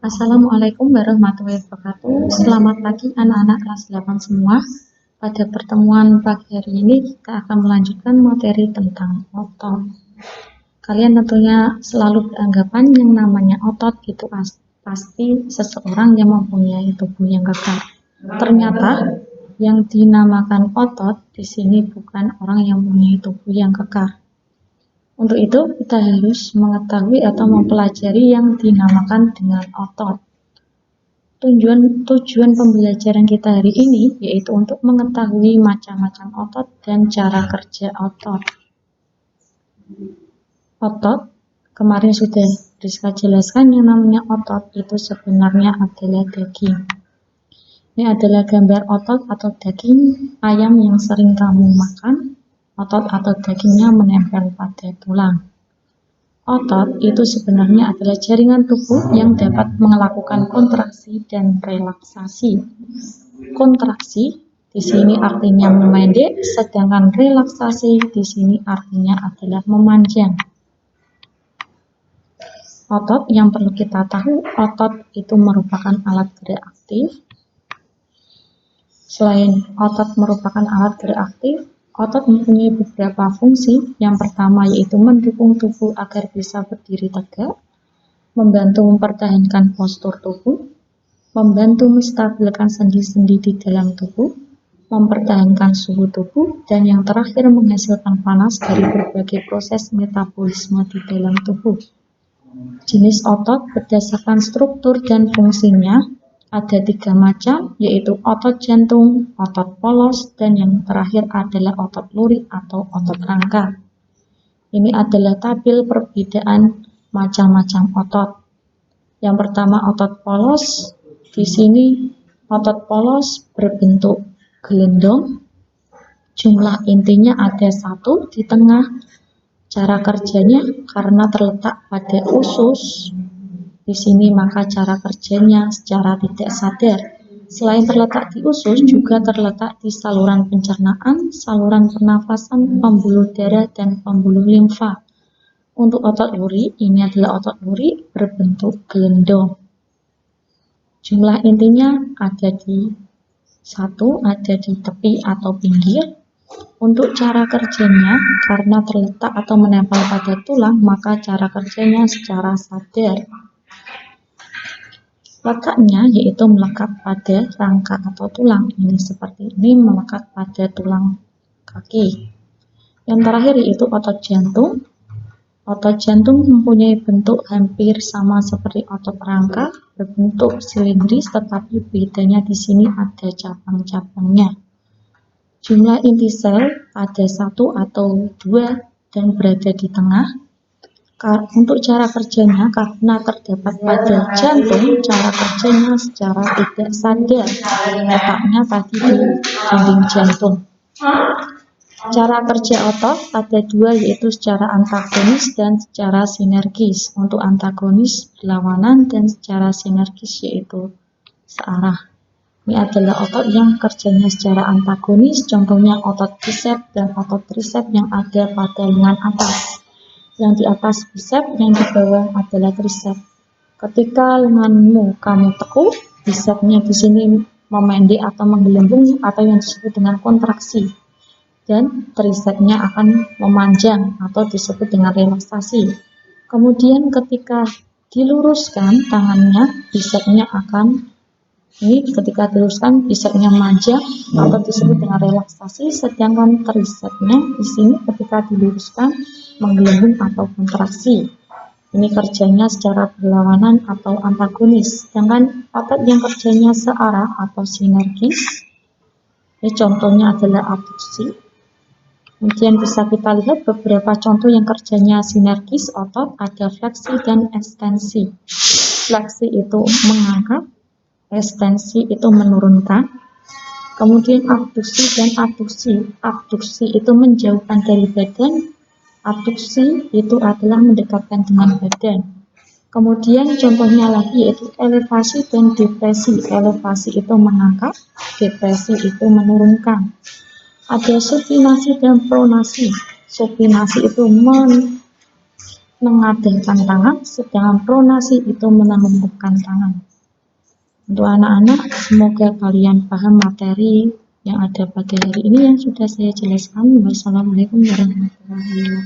Assalamualaikum warahmatullahi wabarakatuh. Selamat pagi anak-anak kelas 8 semua. Pada pertemuan pagi hari ini kita akan melanjutkan materi tentang otot. Kalian tentunya selalu beranggapan yang namanya otot itu pasti seseorang yang mempunyai tubuh yang kekar. Ternyata yang dinamakan otot di sini bukan orang yang mempunyai tubuh yang kekar. Untuk itu, kita harus mengetahui atau mempelajari yang dinamakan dengan otot. Tujuan pembelajaran kita hari ini yaitu untuk mengetahui macam-macam otot dan cara kerja otot. Otot, kemarin sudah Rizka jelaskan yang namanya otot itu sebenarnya adalah daging. Ini adalah gambar otot atau daging ayam yang sering kamu makan. Otot atau dagingnya menempel pada tulang. Otot itu sebenarnya adalah jaringan tubuh yang dapat melakukan kontraksi dan relaksasi. Kontraksi di sini artinya memendek, sedangkan relaksasi di sini artinya adalah memanjang. Otot yang perlu kita tahu, otot itu merupakan alat gerak aktif. Selain otot merupakan alat gerak aktif, otot mempunyai beberapa fungsi. Yang pertama yaitu mendukung tubuh agar bisa berdiri tegak, membantu mempertahankan postur tubuh, membantu menstabilkan sendi-sendi di dalam tubuh, mempertahankan suhu tubuh, dan yang terakhir menghasilkan panas dari berbagai proses metabolisme di dalam tubuh. Jenis otot berdasarkan struktur dan fungsinya ada 3 macam, yaitu otot jantung, otot polos, dan yang terakhir adalah otot lurik atau otot rangka. Ini adalah tabel perbedaan macam-macam otot. Yang pertama otot polos. Di sini otot polos berbentuk gelendong. Jumlah intinya ada 1 di tengah. Cara kerjanya karena terletak pada usus di sini, maka cara kerjanya secara tidak sadar. Selain terletak di usus, juga terletak di saluran pencernaan, saluran pernafasan, pembuluh darah, dan pembuluh limfa. Untuk otot lurik, ini adalah otot lurik berbentuk gelendong. Jumlah intinya ada di 1, ada di tepi atau pinggir. Untuk cara kerjanya, karena terletak atau menempel pada tulang, maka cara kerjanya secara sadar. Letaknya yaitu melekat pada rangka atau tulang. Ini seperti ini, melekat pada tulang kaki. Yang terakhir yaitu otot jantung. Otot jantung mempunyai bentuk hampir sama seperti otot rangka, berbentuk silindris, tetapi bedanya di sini ada cabang-cabangnya. Jumlah inti sel ada 1 atau 2 dan berada di tengah. Untuk cara kerjanya, karena terdapat pada jantung, cara kerjanya secara tidak sadar. Letaknya tadi di dinding jantung. Cara kerja otot ada 2, yaitu secara antagonis dan secara sinergis. Untuk antagonis berlawanan dan secara sinergis yaitu searah. Ini adalah otot yang kerjanya secara antagonis, contohnya otot bicep dan otot tricep yang ada pada lengan atas. Yang di atas bicep, yang di bawah adalah tricep. Ketika lenganmu kamu tekuk, bicepnya di sini memendek atau menggelembung atau yang disebut dengan kontraksi. Dan tricepnya akan memanjang atau disebut dengan relaksasi. Kemudian ketika diluruskan tangannya, bicepnya akan ketika diluruskan bicepnya memanjang atau disebut dengan relaksasi, sedangkan tricepnya di sini ketika diluruskan menggelembung atau kontraksi. Ini kerjanya secara berlawanan atau antagonis. Sedangkan otot yang kerjanya searah atau sinergis, ini contohnya adalah abduksi. Kemudian bisa kita lihat beberapa contoh yang kerjanya sinergis otot, ada fleksi dan ekstensi. Fleksi itu mengangkat, ekstensi itu menurunkan. Kemudian abduksi dan abduksi. Abduksi itu menjauhkan dari badan, abduksi itu adalah mendekatkan dengan badan. Kemudian contohnya lagi yaitu elevasi dan depresi. Elevasi itu mengangkat, depresi itu menurunkan. Ada supinasi dan pronasi. Supinasi itu mengadahkan tangan, sedangkan pronasi itu menangguhkan tangan. Untuk anak-anak, semoga kalian paham materi yang ada pada hari ini yang sudah saya jelaskan. Wassalamualaikum warahmatullahi wabarakatuh.